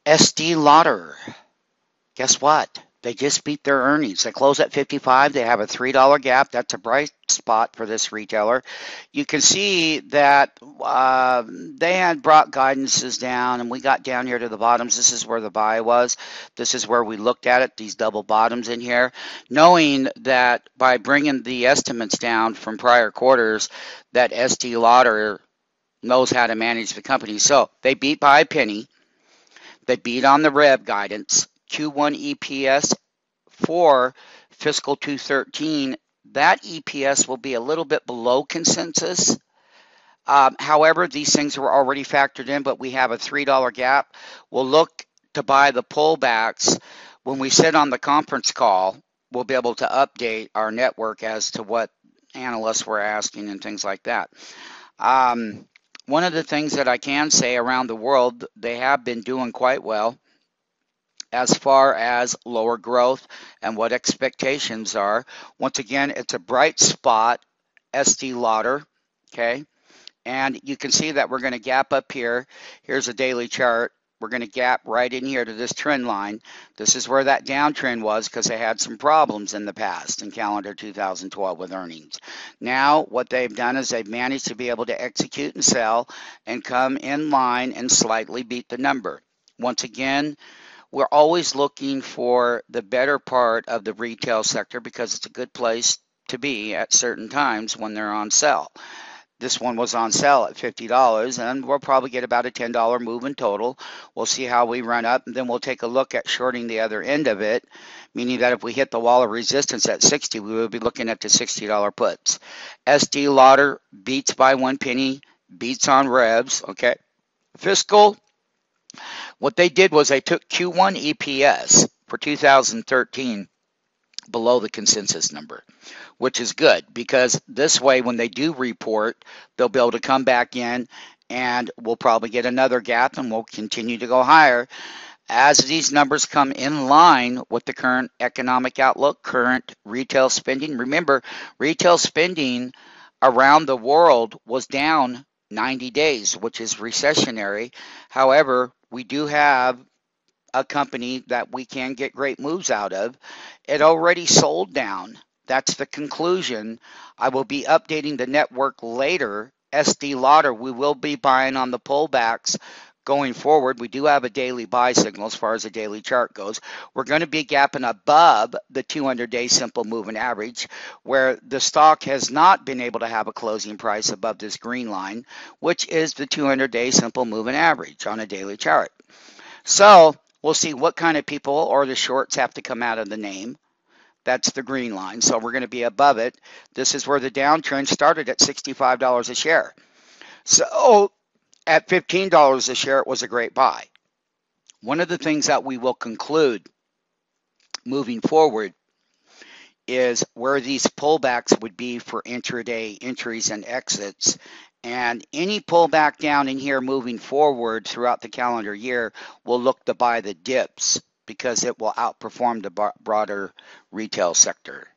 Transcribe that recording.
Estee Lauder, guess what? They just beat their earnings. They close at 55. They have a $3 gap. That's a bright spot for this retailer. You can see that they had brought guidances down, and we got down here to the bottoms. This is where the buy was. This is where we looked at it, these double bottoms in here, knowing that by bringing the estimates down from prior quarters, that Estee Lauder knows how to manage the company. So they beat by a penny. They beat on the rev guidance. Q1 EPS for fiscal 213, that EPS will be a little bit below consensus. However, these things were already factored in, but we have a $3 gap. We'll look to buy the pullbacks. When we sit on the conference call, we'll be able to update our network as to what analysts were asking and things like that. One of the things that I can say around the world, they have been doing quite well as far as lower growth and what expectations are. Once again, it's a bright spot, Estee Lauder, okay? And you can see that we're going to gap up here. Here's a daily chart. We're going to gap right in here to this trend line. This is where that downtrend was because they had some problems in the past in calendar 2012 with earnings. Now, what they've done is they've managed to be able to execute and sell and come in line and slightly beat the number. Once again, we're always looking for the better part of the retail sector because it's a good place to be at certain times when they're on sale. This one was on sale at $50, and we'll probably get about a $10 move in total. We'll see how we run up, and then we'll take a look at shorting the other end of it, meaning that if we hit the wall of resistance at 60, we will be looking at the $60 puts. Estee Lauder beats by 1 penny, beats on revs, okay? Fiscal, what they did was they took Q1 EPS for 2013 below the consensus number, which is good because this way when they do report, they'll be able to come back in and we'll probably get another gap and we'll continue to go higher as these numbers come in line with the current economic outlook, current retail spending. Remember, retail spending around the world was down 90 days, which is recessionary. However, we do have a company that we can get great moves out of. It already sold down. That's the conclusion. I will be updating the network later. Estee Lauder, we will be buying on the pullbacks going forward. We do have a daily buy signal as far as the daily chart goes. We're going to be gapping above the 200-day simple moving average, where the stock has not been able to have a closing price above this green line, which is the 200-day simple moving average on a daily chart. So we'll see what kind of people or the shorts have to come out of the name. That's the green line. So we're going to be above it. This is where the downtrend started at $65 a share. So at $15 a share, it was a great buy. One of the things that we will conclude moving forward is where these pullbacks would be for intraday entries and exits. And any pullback down in here moving forward throughout the calendar year will look to buy the dips because it will outperform the broader retail sector.